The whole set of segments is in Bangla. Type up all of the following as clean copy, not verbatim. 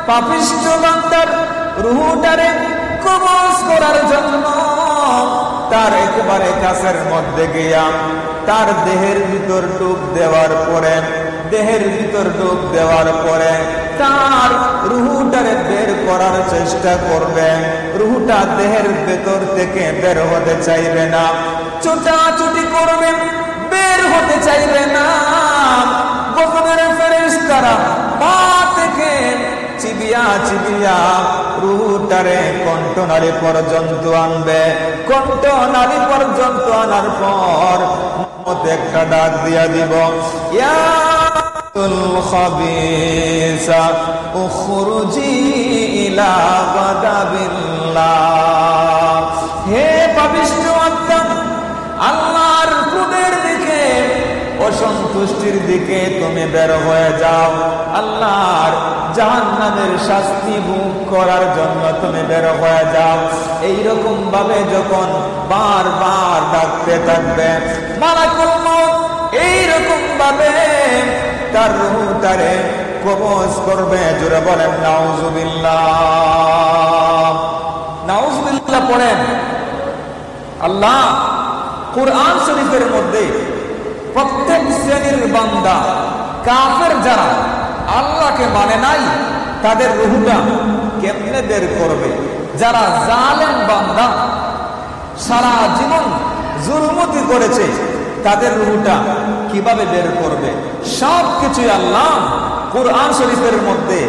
পাপিষ্ঠ বান্দার রূহটারে কবজ করার জন্য তার একেবারে কাছের মধ্যে গিয়া তার দেহের ভিতর ডুব দেওয়ার পরে তার রূহটারে বের করার চেষ্টা করবে। রূহটা দেহের ভেতর থেকে বের হতে চাইবে না, ছোটাছুটি করবে, বের হতে চাইবে না। গজবের ফেরেশতারা পা থেকে চিবিয়া রূহটারে কণ্ঠনালী পর্যন্ত আনবে। কণ্ঠনালী পর্যন্ত আনার পর একটা ডাক দিয়া দিব, ইয়া খাবিসা উখরুজি ইলা গাদাবিল্লাহ। হে পাপিষ্ঠ আত্মা, আল্লাহর ক্রোধের দিকে, অসন্তুষ্টির দিকে তুমি বের হয়ে যাও। আল্লাহর জাহান্নামের শাস্তি ভোগ করার জন্য তুমি বের হয়ে যাও। এইরকম ভাবে যখন বারবার ডাকতে থাকবে মালাকুল মউত, এইরকম ভাবে তার রূহটারে কবজ করবে। জোরে বলেন নাউজুবিল্লাহ, নাউজুবিল্লাহ পড়েন। আল্লাহ কুরআন শরীফের মধ্যে প্রত্যেক শ্রেণীর বান্দা, কাফের যারা আল্লাহকে মানে নাই, তাদের রূহটা কেমনে বের করবে। যারা জালেম বান্দা, সারা জীবন জুলমতি করেছে, তাদের রূহটা কিভাবে বের করবে, সবকিছুই আল্লাহ কুরআন শরীফের মধ্যে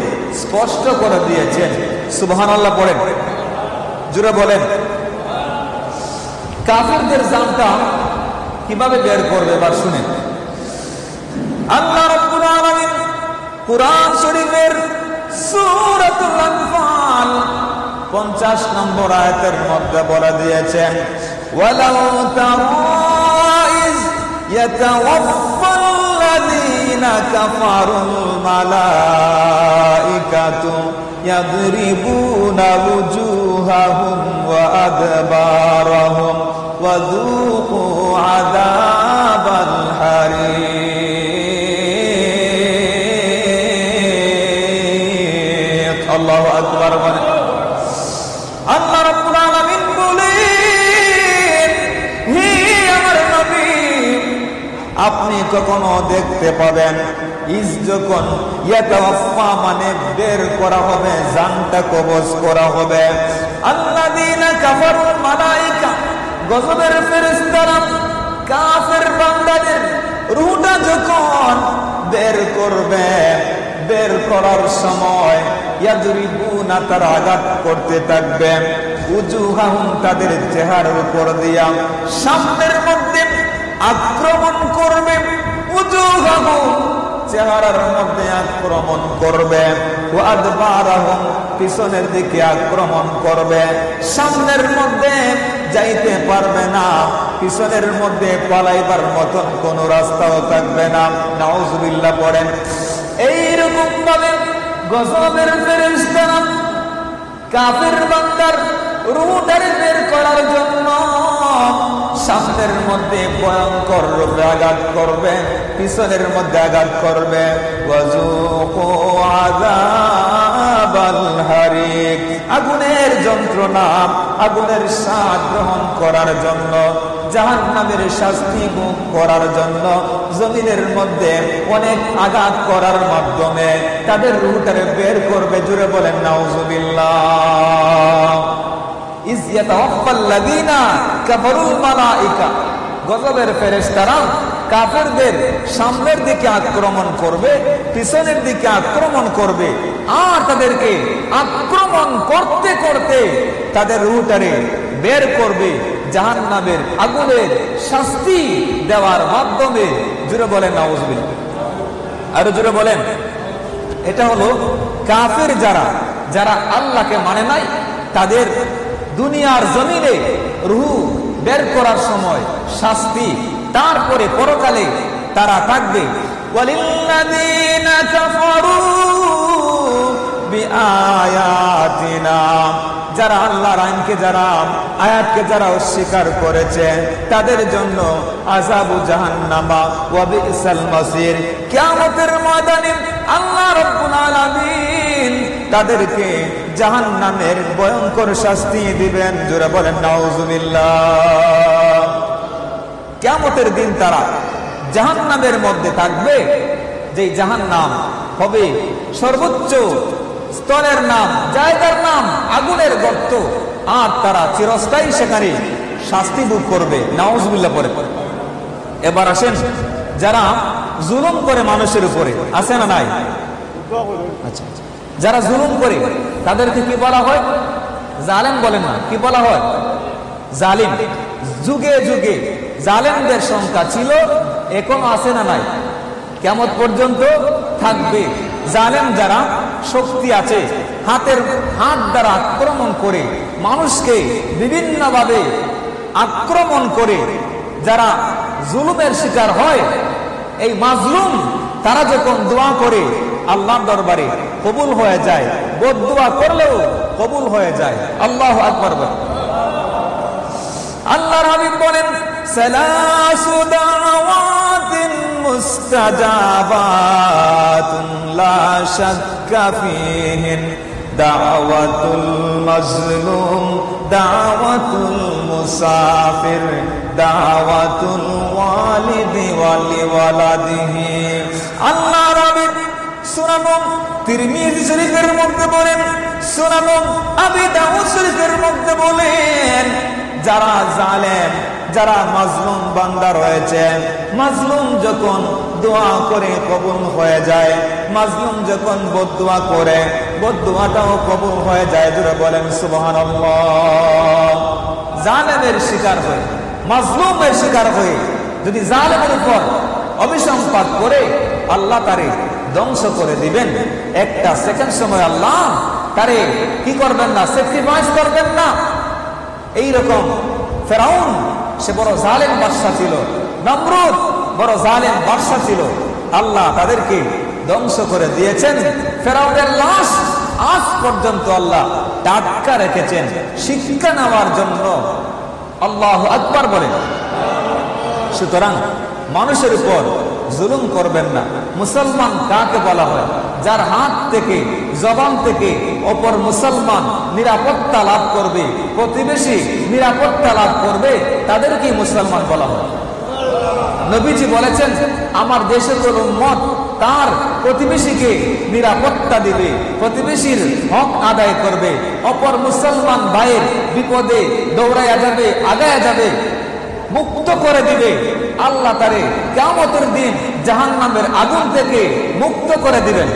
স্পষ্ট করে দিয়েছেন। সুবহানাল্লাহ পড়েন, জোরে বলেন। কাফেরদের জানটা কিভাবে বের করবে এবার শুনেন। আল্লাহ রাব্বুল আলামিন কুরআন শরীফের সূরাতুল আনফাল 50 নম্বর আয়াতের মধ্যে বলে দিয়েছেন, ওয়ালাউ তারা ইজ ইয়াতাওয়াফফাল্লাযীনা কাফারুল মালাইকাতু ইয়াদরিবুনা ওয়ুজুহাহুম ওয়া আদবারাহুম ওয়া যুকু আযাবাল হারিক। আল্লাহু আকবার। আল্লাহ রাব্বুল আলামিন বলেন, হে আমার নবী, আপনি কখনো দেখতে পাবেন ইজ যখন ইয়াতাওয়াফা মানে বের করা হবে, জানটা কবজ করা হবে। আল্লাযীনা কাফারুল মালাইকা, গজবের ফেরেশতারা কাফের বান্দাদের রূহটা যখন বের করবে, বের করার সময় ইয়াদরিবুনা, তারা আঘাত করতে থাকবে, উজুহাহুম, তাদের চেহারার উপর দিয়া সামনের মধ্যে আক্রমণ করবে, উজুহাহুম, চেহারার মধ্যে আক্রমণ করবে, ওয়া আদবারাহুম, পিছনের দিকে আক্রমণ করবে। সামনের মধ্যে যাইতে পারবে না, পিছনের মধ্যে পালাইবার মতন কোন রাস্তাও থাকবে না। নাউজুবিল্লাহ পড়েন। এইরকম ভাবে গজবের ফেরেশতারা কাফের বান্দার রূহটারে বের করার জন্য সামনের মধ্যে ভয়ঙ্কর রূপে আঘাত করবে, পিছনের মধ্যে আঘাত করবে। ওয়াজুকু আযাবাল হারিক, আগুনের যন্ত্রণা, আগুনের স্বাদ গ্রহণ করার জন্য, জাহান্নামের শাস্তি ভোগ করার জন্য জমিনের মধ্যে অনেক আঘাত করার মাধ্যমে তাদের রূহটারে বের করবে। জুড়ে বলেন নাউজুবিল্লাহ। ইজ ইয়াতাওয়াফফাল্লাযীনা কাফারুল মালাইকা, গজবের ফেরেশতারা কাফেরদের সামনের দিকে আক্রমণ করবে, পিছনের দিকে আক্রমণ করবে, আর তাদেরকে আক্রমণ করতে করতে তাদের রূহটারে বের করবে জাহান্নামের আগুনের শাস্তি দেওয়ার মাধ্যমে। জুড়ে বলেন নাউজুবিল্লাহ, আরো জুড়ে বলেন। এটা হলো কাফের যারা আল্লাহকে মানে নাই, তাদের দুনিয়ার জমিনে রূহ বের করার সময় শাস্তি, তারপরে পরকালে তারা থাকবে। ওয়ালিল্লাযীনা কাফারু বিআয়াতিনা, যারা আল্লাহর আইনকে, যারা আয়াতকে যারা অস্বীকার করেছে, তাদের জন্য আযাবু জাহান্নামা ওয়া বিসাল মাসির। কিয়ামতের ময়দানে আল্লাহ রাব্বুল আলামিন তাদেরকে জাহান্নামের ভয়ঙ্কর শাস্তি দিবেন। জোরে বলেন নাউজুবিল্লাহ। কিয়ামতের দিন তারা জাহান্নামের মধ্যে থাকবে, যে জাহান্নাম হবে সর্বোচ্চ স্তরের নাম, জায়গার নাম আগুনের গর্ত, আর তারা চিরস্থায়ী সেখানে শাস্তি ভোগ করবে। নাউজুবিল্লাহ পরে। এবার আসেন, যারা জুলুম করে মানুষের উপরে, আছে না নাই? আচ্ছা, যারা জুলুম করে তাদেরকে কি বলা হয়? জালেম বলেন না, কি বলা হয়? জালিম। যুগে যুগে জালেমদের সংখ্যা ছিল, এখনো আছে না নাই? কিয়ামত পর্যন্ত থাকবে। জালেম যারা শক্তি আছে, হাত দ্বারা আক্রমণ করে মানুষকে বিভিন্নভাবে আক্রমণ করে যারা জুলুমের শিকার হয়, এই মাজলুম তারা যখন দোয়া করে আল্লাহর দরবারে কবুল হয়ে যায়, বদদুয়া করলেও কবুল হয়ে যায়। আল্লাহু আকবার। আল্লাহর হাবিব বলেন, সালাসু দাওয়াতিন মুস্তাজাবাতুন লা শাক্কা ফিহিন দাওয়াতুল মাজলুম দাওয়াতুল মুসাফির দাওয়াতুল ওয়ালিদি ওয়ালিওয়ালাদিহি। আল্লাহর হাবিব সুনান তিরমিজি শরীফের মধ্যে বলেন, সুনান আবি দাউদ শরীফের মধ্যে বলেন, যারা জালেম, যারা মাজলুম বান্দা রয়েছে, মাজলুম যখন দোয়া করে কবুল হয়ে যায়, মাজলুম যখন বদদুয়া করে বদদুয়াটাও কবুল হয়ে যায়। জোরে বলেন সুবহানাল্লাহ। জালেমের শিকার হয়ে, মাজলুমের শিকার হয়ে যদি জালেমের উপর অভিসম্পাত করে, আল্লাহ তারে ধ্বংস করে দিবেন। একটা সেকেন্ড সময় আল্লাহ তারে কি করবেন না, স্যাক্রিফাইস করবেন না। এইরকম ফেরাউন, সে বড় জালেম বাদশা ছিল, নমরুদ বড় জালেম বাদশা ছিল, আল্লাহ তাদেরকে ধ্বংস করে দিয়েছেন। ফেরাউনের লাশ আজ পর্যন্ত আল্লাহ টাটকা রেখেছেন শিক্ষা নেওয়ার জন্য। আল্লাহু আকবার বলেন। সুতরাং মানুষের উপর জুলুম করবেন না। মুসলমান কাকে বলা হয়? যার হাত থেকে, জবান থেকে অপর মুসলমান নিরাপত্তা লাভ করবে, প্রতিবেশী নিরাপত্তা লাভ করবে, তাদেরকে মুসলমান বলা হয়। নবীজি বলেছেন, আমার দেশের কোন উম্মত তার প্রতিবেশীকে নিরাপত্তা দিবে, প্রতিবেশীর হক আদায় করবে, অপর মুসলমান ভাইয়ের বিপদে দৌড়াইয়া যাবে, আগায়া যাবে, মুক্ত করে দিবে। আল্লাহ তারে কিয়ামতের দিন জাহান্নামের আগুন থেকে মুক্ত করে দিবেন।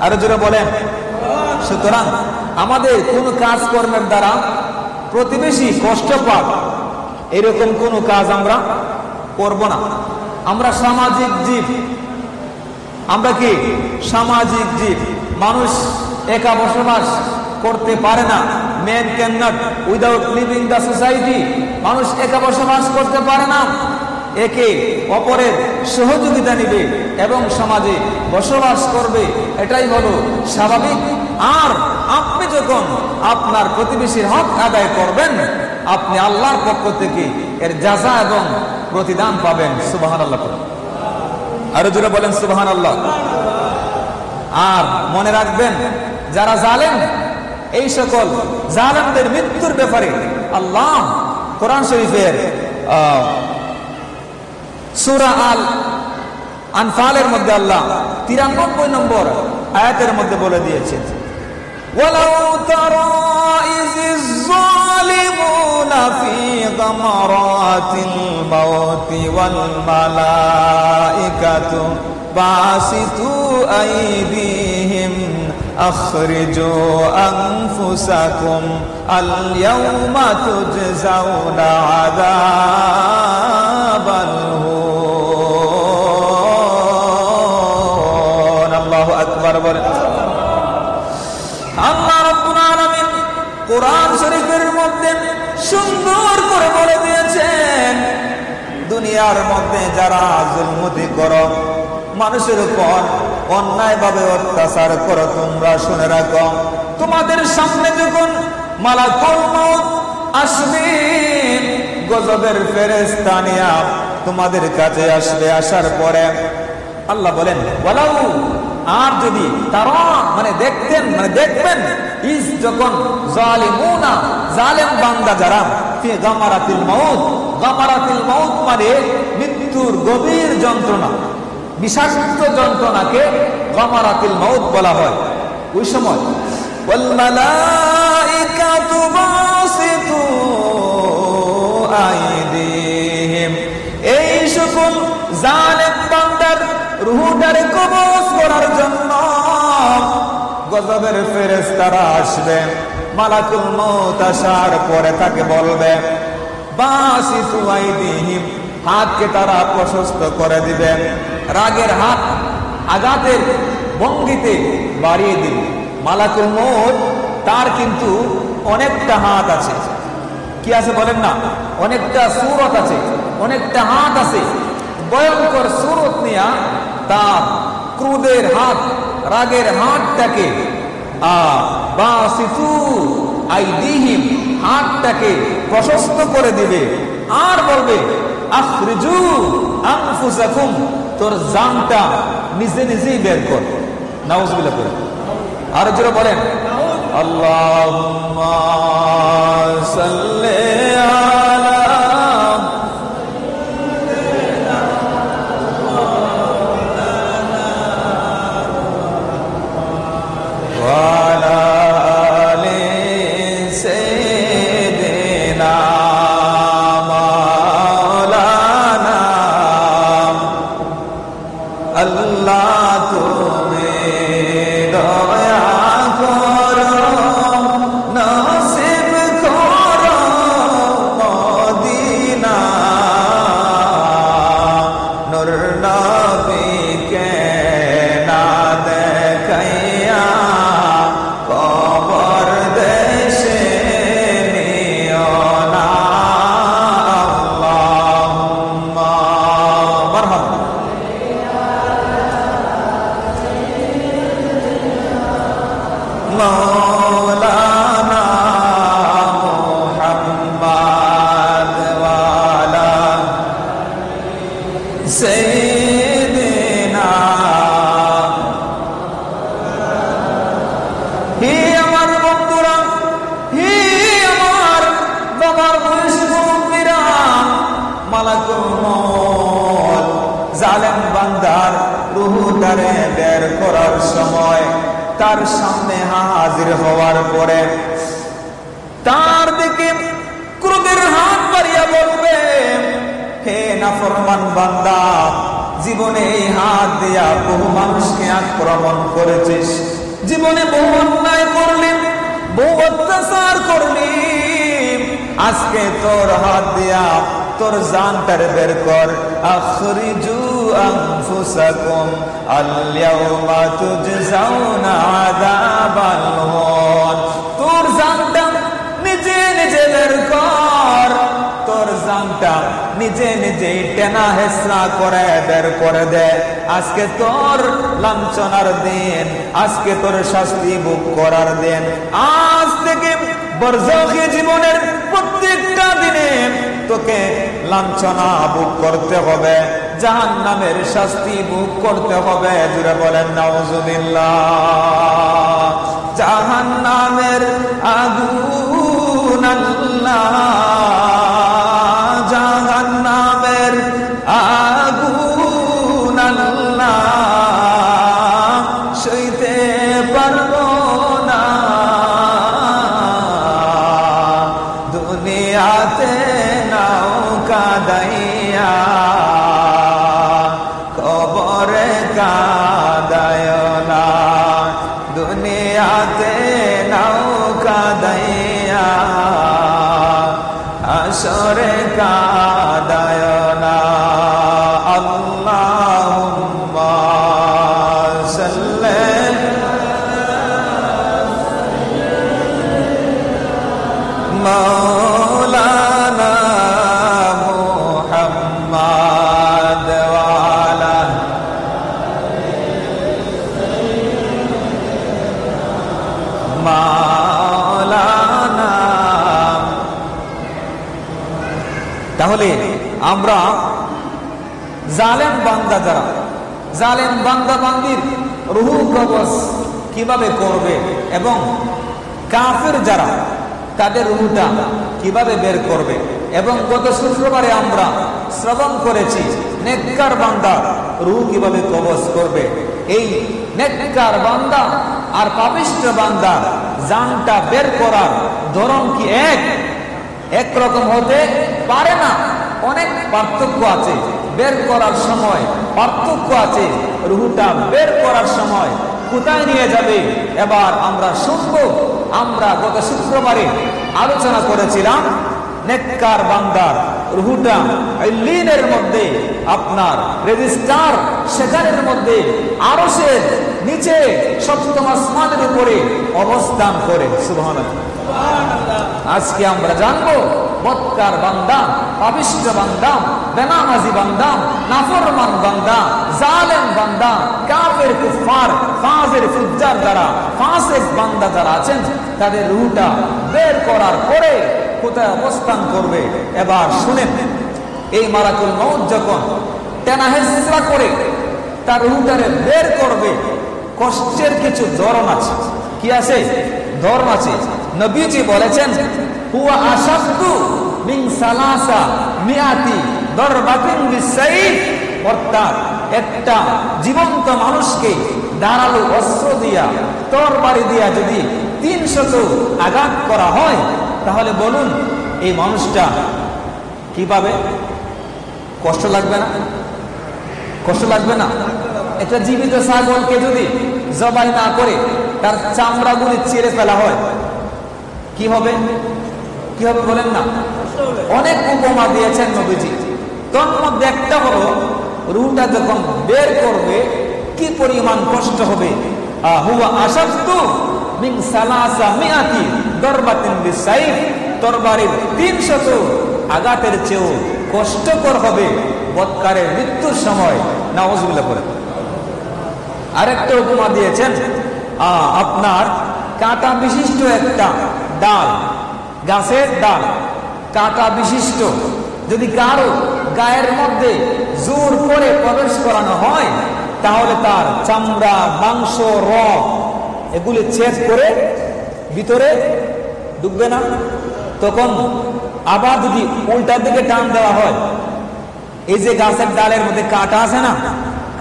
আরো জোরে বলেন। সুতরাং আমাদের কোন কাজকর্মের দ্বারা প্রতিবেশী কষ্ট পাক, এরকম কোন কাজ আমরা করব না। আমরা সামাজিক জীব। আমরা কি সামাজিক জীব? মানুষ একা বসবাস করতে পারে না। Man can not without living the society. মানুষ একা বসবাস করতে পারে না। একে অপরের সহযোগিতা নিবে এবং সমাজে বসবাস করবে, এটাই হলো স্বাভাবিক। আর আপনি যখন আপনার প্রতিবেশীর হক আদায় করবেন, আপনি আল্লাহর পক্ষ থেকে এর যাজা এবং প্রতিদান পাবেন। সুবহানাল্লাহ। আরো জোরে বলেন সুবহানাল্লাহ। আর মনে রাখবেন, যারা জালেম, এই সকল জালেমদের মৃত্যুর ব্যাপারে আল্লাহ কোরআন শরীফের সূরা আল আনফালের মধ্যে আল্লাহ 93 নম্বর আয়াতের মধ্যে বলে দিয়েছেন, ওয়ালাউ তারা ইযিজ যালিমুনা ফি গামারাতিল মাউতি ওয়াল মালাইকাতু বাসিতু আইদিহিম আখরিজু আনফুসাকুম আল ইয়াওমা তুজজাউনা আযাবাল হুন। আল্লাহু আকবার বলেন। আল্লাহ রাব্বুল আলামিন কোরআন শরীফের মধ্যে সুন্দর করে বলে দিয়েছেন, দুনিয়ার মধ্যে যারা জুলমতি করো, মানুষের উপর অন্যায়ভাবে অত্যাচার করো, তোমরা শুনে রাখো, তোমাদের সামনে যখন মালাকুল মউত আসবে, গজবের ফেরেশতা নিয়ে তোমাদের কাছে আসবে, আসার পরে আল্লাহ বলেন, ওয়ালাউ, আর যদি তারা মানে দেখতেন, মানে দেখবেন, ইস যখন জালিমুনা জালেম বান্দা যারা ফি গামারাতিল মাউত, গামারাতিল মাউত মানে মৃত্যুর গভীর যন্ত্রণা, বিষাক্ত যন্ত্রণাকে গামারাতিল মাউত বলা হয়। ওই সময় ওয়াল মালাইকাতু বাসিতু আইদিহিম, এই সকল জালেম বান্দার রূহটারে কবজ করার জন্য গজবের ফেরেশতারা আসবে। মালাকুল মউত আসার পরে তাকে বলবে বাসিতু আইদিহিম, হাতকে তারা প্রশস্ত করে দিবে, রাগের হাত আঘাতের ভঙ্গিতে বাড়িয়ে দিবে। মালাকুল মউত তার কিন্তু অনেকটা হাত আছে, কি আছে বলেন না, অনেকটা সূরত আছে, অনেকটা হাত আছে। ভয়ঙ্কর সূরত নিয়া তার ক্রোধের হাত, রাগের হাতটাকে বাসিতু আইদিহিম, হাতটাকে প্রশস্ত করে দিবে আর বলবে আখরিজু আনফুসাকুম, তোর জানটা নিজে নিজেই বের কর। নাউজুবিল্লাহ করে আর জোরে বলেন আল্লাহুম্মা সাল্লি আলা বের করার সময় তার সামনে হাজির হওয়ার পরে তার দিকে ক্রোধের হাত বাড়িয়ে বলবে হে নাফরমান বান্দা, জীবনে এই হাত দিয়া বহু মানুষকে আক্রমণ করেছিস, জীবনে বহু অন্যায় করলি, বহু অত্যাচার করলি, আজকে তোর হাত দিয়া তোর জানটারে বের কর। আখরিজু আনফুসাকুম আল-ইয়াওমা তুজজাউনা আযাবাল হুন, তোর জানটা নিজে নিজে বের কর, তোর জানটা নিজে নিজে টেনা হেসরা করে বের করে দে। আজকে তোর লাঞ্ছনার দিন, আজকে তোর শাস্তি ভোগ করার দিন। আজ থেকে বরজাখী জীবনের প্রত্যেকটা দিনে তোকে লাঞ্ছনা ভোগ করতে হবে, জাহান্নামের শাস্তি ভোগ করতে হবে। জুড়ে বলেন নাউজুবিল্লাহ। জাহান্নামের আগুন আল্লাহ, জাহান্নামের আগুন আল্লাহ সইতে পারবো না, দুনিয়াতে নৌকা দাইয়া কবরে কাদায় না, দুনিয়াতে নৌকা দাইয়া আসরে কাদায় না। আল্লাহুম্মা সাল্লি মাওলানা মুহাম্মদ ওয়া আলা মাওলানা। তাহলে আমরা জালেম বান্দা, যারা জালেম বান্দা বান্দির রুহু কবজ কিভাবে করবে এবং কাফের যারা তাদের রুহুটা কিভাবে বের করবে। এবং গত শুক্রবারে আমরা শ্রবণ করেছি নেককার বান্দা রুহু কিভাবে কবজ করবে। এই নেককার বান্দা আর পাপিষ্ঠ বান্দা জানটা বের করার ধরন কি এক রকম হতে পারে না, অনেক পার্থক্য আছে। বের করার সময় পার্থক্য আছে, রুহুটা বের করার সময় কোথায় নিয়ে যাবে এবার আমরা শুনবো। আমরা গত শুক্রবারে আলোচনা করেছিলাম নেককার বান্দার রুহুটা ইল্লিনের মধ্যে আপনার রেজিস্টার, সেখানের মধ্যে আরশের নিচে সপ্তম আসমানের উপরে অবস্থান করে। সুবহানাল্লাহ। আজকে আমরা জানবো বদকার বান্দা, পাপিষ্ঠ বান্দা, বেনামাজি বান্দা, নাফরমান বান্দা, জালেম বান্দা, কাফের কুফার, ফাজের ফুজ্জার যারা, ফাসিক বান্দা যারা আছেন তাদের রুহটা বের করার পরে কোথায় অবস্থান করবে এবার শুনেন। এই মালাকুল মউত যখন টেনাহেসরা করে তার রুহটারে বের করবে, কষ্টের কিছু ধরন আছে। কি আছে? ধর্ম আছে। নবীজি বলেছেন হুয়া আশাদ্দু মিন সালাসা মিআতি দরবাতিন বিসাইফ, অর্থাৎ একটা জীবন্ত মানুষকে ধারালো অস্ত্র দিয়া, তরবারি দিয়া যদি 300 আঘাত করা হয় তাহলে বলুন এই মানুষটা কি পাবে? কষ্ট লাগবে না? কষ্ট লাগবে না? একটা জীবিত ছাগলকে যদি জবাই না করে তার চামড়াগুলি ছিঁড়ে ফেলা হয় কি হবে? কি হবে বলেন না? অনেক উপমা দিয়েছেন নবীজি। তোর মধ্যে একটা হলো রুহটা যখন বের করবে কি পরিমাণ কষ্ট হবে। হুয়া আশাদ্দু মিন সালাসা মিআতি দরবাতিন বিসাইফ, তরবারির 300 আঘাতের চেয়েও কষ্টকর হবে বদকারের মৃত্যুর সময়। নাউজুবিল্লাহ করে। আরেকটা উপমা দিয়েছেন আপনার কাঁটা বিশিষ্ট একটা ডাল, গাছের ডাল কাঁটা বিশিষ্ট, যদি কারো গায়ের মধ্যে জোর করে প্রবেশ করানো হয় তাহলে তার চামড়া, মাংস, রগ এগুলি ছেদ করে ভিতরে ঢুকবে না। তখন আবার যদি উল্টার দিকে টান দেওয়া হয়, এই যে গাছের ডালের মধ্যে কাঁটা আছে না,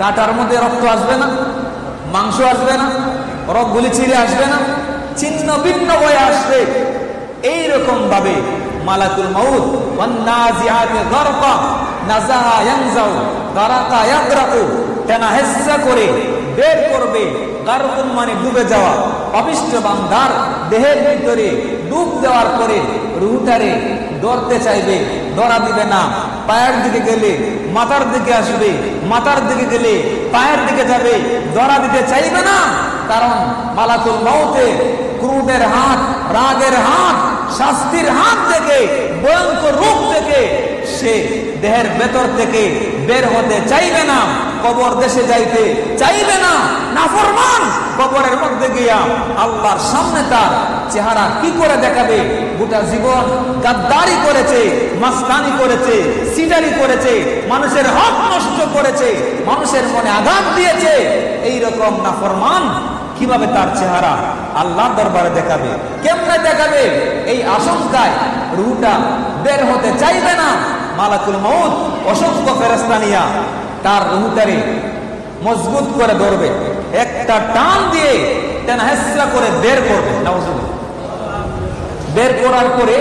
কাঁটার মধ্যে রক্ত আসবে না, মাংস আসবে না, রগগুলি ছিঁড়ে আসবে না, ছিন্ন ভিন্ন হয়ে আসবে। এইরকম ভাবে মালাকুল মউত ওয়ান্নাজিআতি গারকা নাযাহা ইয়ানজাউ গারাকা ইয়াগরাকু, তেনাহেসা করে বের করবে। গারকুন মানে ডুবে যাওয়া। অবিষ্ট বান্দার দেহের ভিতরে ডুব দেওয়ার পরে রুহটারে ধরতে চাইবে, ধরা দিবে না। পায়ের দিকে গেলে মাথার দিকে আসবে, মাথার দিকে গেলে পায়ের দিকে যাবে, ধরা দিতে চাইবে না। কারণ মালাকুল মউতে ক্রোধের হাত, রাগের হাত, শাস্তির হাত থেকে, ভয়ঙ্কর রূপ থেকে সে দেহের ভেতর থেকে বের হতে চাইবে না, কবর দেশে যাইতে চাইবে না। নাফরমান কবরের মধ্যে গিয়া আল্লাহর সামনে তার চেহারা কি করে দেখাবে? গোটা জীবন গাদ্দারি করেছে, মাস্তানি করেছে, সিজারি করেছে, মানুষের হক নষ্ট করেছে, মানুষের মনে আঘাত দিয়েছে। এইরকম নাফরমান কিভাবে তার চেহারা আল্লাহর দরবারে দেখাবে? কেমনে দেখাবে? এই আশঙ্কায় রুহটা বের হতে চাইবে না। মালাকুল মউত অসংখ্য ফেরেশতা নিয়া তার রুহটারে মজবুত করে ধরবে, একটা টান দিয়ে তেনাহেসরা করে বের করবে। নাউজুবিল্লাহ। বের করার পরে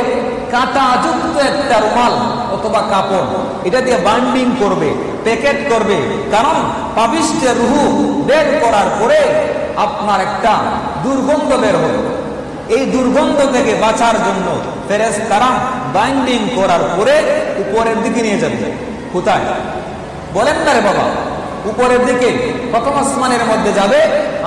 কাঁটা যুক্ত একটা রুমাল অথবা কাপড় এটা দিয়ে বাইন্ডিং করবে, প্যাকেট করবে। কারণ পাপিষ্টের রুহ বের করার পরে আপনার একটা দুর্গন্ধ বের হবে। এই দুর্গন্ধ থেকে বাঁচার জন্য ফেরেশতারা বাইন্ডিং করার পরে উপরের দিকে নিয়ে যাবে। কোথায় বলেন না রে বাবা? উপরের দিকে প্রথম আসমানের মধ্যে যাবে।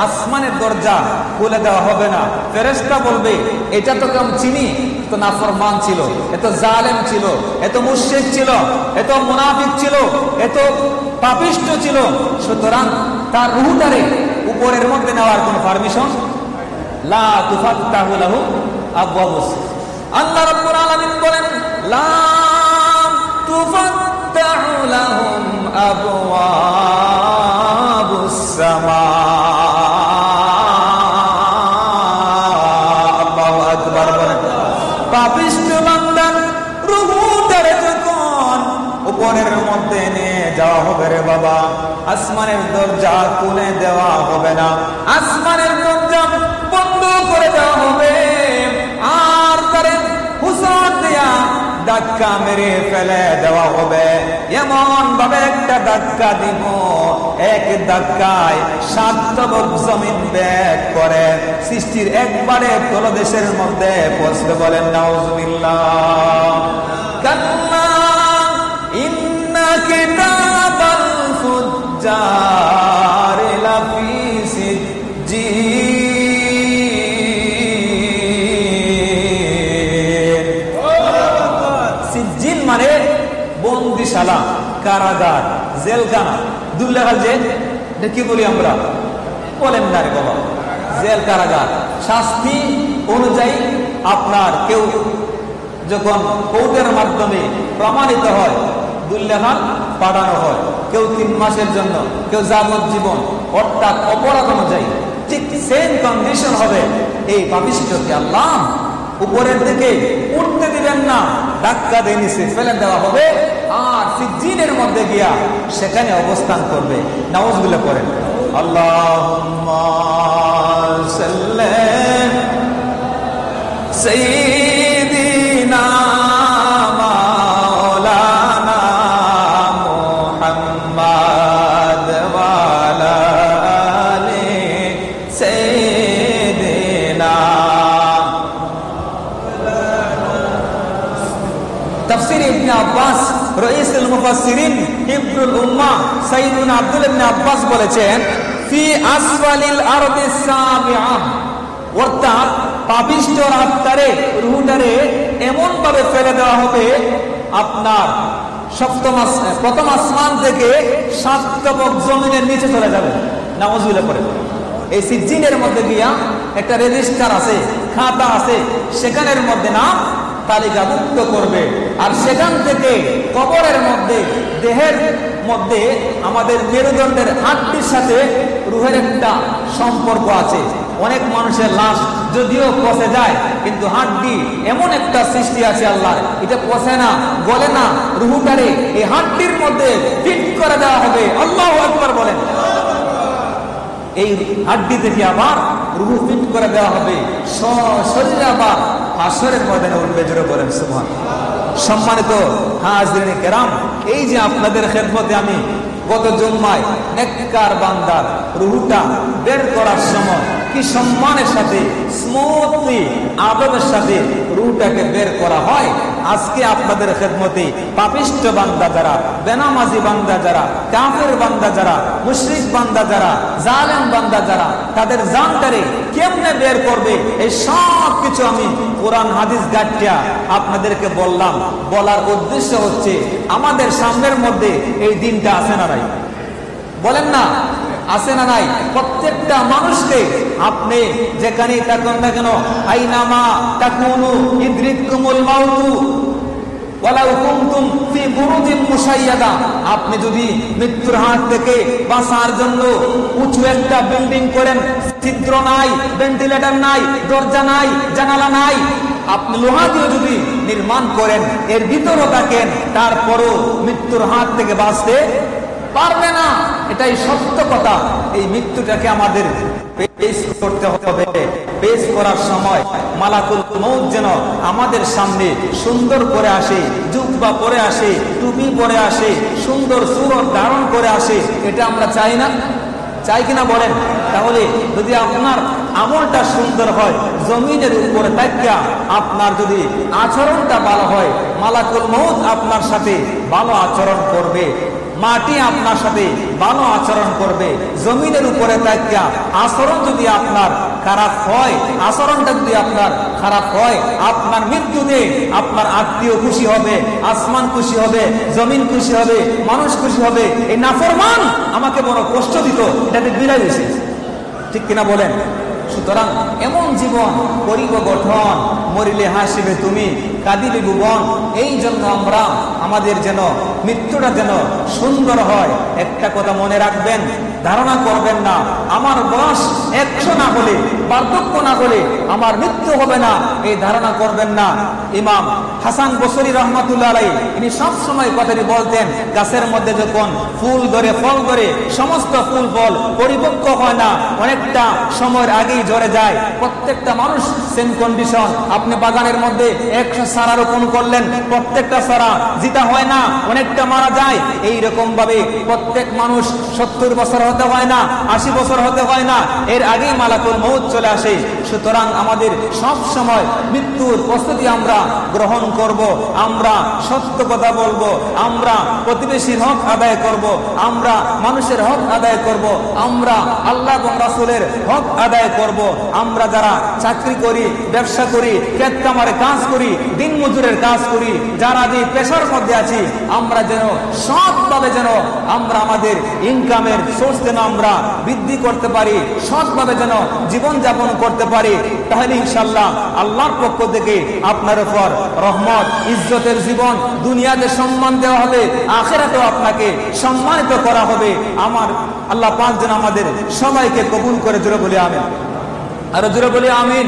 আসমানের দরজা খুলে দেওয়া হবে না। ফেরেশতা বলবে এটা তো কেমন চিনি, তো নাফরমান ছিল, এত জালেম ছিল, এত মুশরিক ছিল, এত মুনাফিক ছিল, এত পাপিষ্ঠ ছিল, সুতরাং তার রূহটারে উপরের মধ্যে নেওয়ার কোনো পারমিশন লা তুফাত্তাহু লাহু আবওয়াবুস। আল্লাহ রাব্বুল আলামিন বলেন লা তুফাত্তাহু লাহুম আবওয়াবুস সামা, আসমানের দরজা খুলে দেওয়া হবে না, আসমানের দরজা বন্ধ করে দেওয়া হবে। আর তারে হুসর দিয়া ধাক্কা মেরে ফেলে দেওয়া হবে। এমন ভাবে একটা ধাক্কা দিব, এক ধাক্কায় 7 তবক জমিন ব্যাগ করে সৃষ্টির একবারে তলদেশের মধ্যে পৌঁছবে। বলেন নাউজুবিল্লাহ। কাল্লা ইন্না কিতাবাল ফুজ্জার লাফি সিজ্জিন, মানে বন্দিশালা, কারাগার, জেলখানা। দুর্লেখাল জেল, এটা কি বলি আমরা? বলেন না রে বাবা, জেল কারাগার। শাস্তি অনুযায়ী আপনার কেউ যখন কোর্টের মাধ্যমে প্রমাণিত হয়, দুর্লেখাল পাঠানো হয়। কেউ 3 মাসের জন্য, কেউ যাবজ্জীবন, অর্থাৎ অপরাধ অনুযায়ী। ঠিক সেম কন্ডিশন হবে এই পাপিষ্ঠকে। আল্লাহ উপরের দিকে উঠতে দিবেন না, ধাক্কা দিয়ে নিচে ফেলে দেওয়া হবে। আর সিজ্জিনের মধ্যে গিয়া সেখানে অবস্থান করবে। নাউজুবিল্লাহ করেন। আল্লাহুম্মা সাল্লি সাইয়্যিদিনা মাওলানা মুহাম্মাদ ওয়া আলা আলি সাইয়্যিদিনা। তাফসীর ইবনে আব্বাস, রাইসুল মুফাসসিরিন, ইবনুল উম্মাহ সাইয়্যিদুনা আব্দুল ইবনে আব্বাস বলেছেন, ফি আসফালিল আরদিস সাবিআ, অর্থাৎ পাপিষ্ঠ আত্মারে, রূহটারে এমন ভাবে ফেলে দেওয়া হবে, আপনার প্রথম আসমান থেকে 7 তবক জমিনের নিচে চলে যাবে। নাউজুবিল্লাহ পড়ে। এই সিজ্জিনের মধ্যে গিয়া একটা রেজিস্টার আছে, খাতা আছে, সেখানের মধ্যে নাম তালিকাভুক্ত করবে। আর সেখান থেকে কবরের মধ্যে, দেহের মধ্যে আমাদের মেরুদণ্ডের হাড্ডির সাথে রুহের একটা সম্পর্ক আছে। অনেক মানুষের লাশ যদিও পচে যায়, কিন্তু হাড্ডি এমন একটা সৃষ্টি আছে আল্লাহর, এটা পচে না, গলে না। রুহুটারে এই হাড্ডির মধ্যে ফিট করে দেওয়া হবে। আল্লাহু আকবার বলেন। এই হাড্ডি থেকে আবার রুহু ফিট করে দেওয়া হবে, শরীরে আবার হাসরের ময়দানে উঠবে। জোরে বলেন সুবহানাল্লাহ। সম্মানিত হাজিরিন কেরাম, এই যে আপনাদের খেদমতে আমি গত জুম্মায় নেককার বান্দার রুহুটা বের করার সময় কি সম্মানের সাথে, স্মুথলি, আদবের সাথে রুহুটাকে বের করা হয়, আজকে আপনাদের খেদমতে পাপিষ্ঠ বান্দা যারা, বেনামাজি বান্দা যারা, কাফের বান্দা যারা, মুশরিক বান্দা যারা, জালেম বান্দা যারা, তাদের জানটারে কেমনে বের করবে, এই সব কিছু আমি কোরআন হাদিস গাঁটিয়া আপনাদেরকে বললাম। বলার উদ্দেশ্য হচ্ছে, আমাদের সামনের মধ্যে এই দিনটা আছে না নাই? বলেন না, আছে না নাই? প্রত্যেকটা মানুষকে আপনি যেখানেই থাকুন না কেন, আইনামা তাকুনু ইদরিকুমুল মাউতু ওয়ালাউ কুনতুম ফি বুরুজিন মুশাইয়াদা, আপনি যদি মৃত্যুর হাত থেকে বাঁচার জন্য উঁচু একটা বিল্ডিং করেন, ছিদ্র নাই, ভেন্টিলেটর নাই, দরজা নাই, জানালা নাই, আপনি লোহা দিয়ে যদি নির্মাণ করেন, এর ভিতরও থাকেন, তারপরও মৃত্যুর হাত থেকে বাঁচতে পারবে না। এটাই সত্য কথা। এই মৃত্যুটাকে আমাদের পেশ করতে হবে। পেশ করার সময় মালাকুল মউত যেন আমাদের সামনে সুন্দর করে আসে, জুব্বা পরে আসে, টুপি পরে আসে, সুন্দর সুরত ধারণ করে আসে। এটা আমরা চাই না? চাই কিনা বলেন? তাহলে যদি আপনার আমলটা সুন্দর হয়, জমিনের উপরে তাকিয়া আপনার যদি আচরণটা ভালো হয়, মালাকুল মউত আপনার সাথে ভালো আচরণ করবে, মাটি আপনার সাথে ভালো আচরণ করবে। জমিনের উপরে তাকিয়া আচরণ যদি আপনার খারাপ হয়, আচরণটা যদি আপনার খারাপ হয়, আপনার মৃত্যুতে আপনার আত্মীয় খুশি হবে, আসমান খুশি হবে, জমিন খুশি হবে, মানুষ খুশি হবে। এই নাফরমান আমাকে বড় কষ্ট দিত, এটাতে বিদায় হয়েছে। ঠিক কিনা বলেন? সুতরাং এমন জীবন করিব গঠন, মরিলে হাসিবে তুমি, কাঁদিবে ভুবন। এই জন্য আমরা আমাদের যেন মৃত্যুটা যেন সুন্দর হয়। একটা কথা মনে রাখবেন, ধারণা করবেন না আমার বয়স 100 না হলে বার্ধক্য না হলে আমার মৃত্যু হবে না, এই ধারণা করবেন না। ইমাম হাসান বসরি রহমাতুল্লাহ আলাইহি ইনি সব সময় কথাটি বলতেন, গাছের মধ্যে যখন ফুল ধরে ফল ধরে সমস্ত ফুল ফল পরিপক্ক হয় না, অনেকটা সময়ের আগেই ঝরে যায়। প্রত্যেকটা মানুষ সেম কন্ডিশন। আপনি বাগানের মধ্যে 100 চারা রোপণ করলেন, প্রত্যেকটা চারা জিতা হয় না, অনেকটা মারা যায়। এই রকম ভাবে প্রত্যেক মানুষ 70 বছর হতে হয় না, 80 বছর হতে হয় না, এর আগেই মালাকুল মউত চলে আসে। সুতরাং আমাদের সব সময় মৃত্যুর প্রস্তুতি আমরা গ্রহণ করব, আমরা সত্য কথা বলবো, আমরা প্রতিবেশীর হক আদায় করব, আমরা মানুষের হক আদায় করব, আমরা আল্লাহ এবং রাসূলের হক আদায় করব। আমরা যারা চাকরি করি, ব্যবসা করি, ক্ষেত খামারে কাজ করি, দিন মজুরের কাজ করি, যারা যে পেশার মধ্যে আছি, আমরা যেন সৎভাবে যেন আমরা আমাদের ইনকামের সোর্স যেন আমরা বৃদ্ধি করতে পারি, সৎভাবে যেন জীবন যাপন করতে পারি। তাহলে ইনশাআল্লাহ আল্লাহর পক্ষ থেকে আপনার উপর রহমত, ইজ্জতের জীবন, দুনিয়াতে সম্মান দেওয়া হবে, আখিরাতেও আপনাকে সম্মানিত করা হবে। আমার আল্লাহ পাক যেন আমাদের সবাইকে কবুল করে, জোরে বলি আমিন। আরো জোরে বলি আমিন।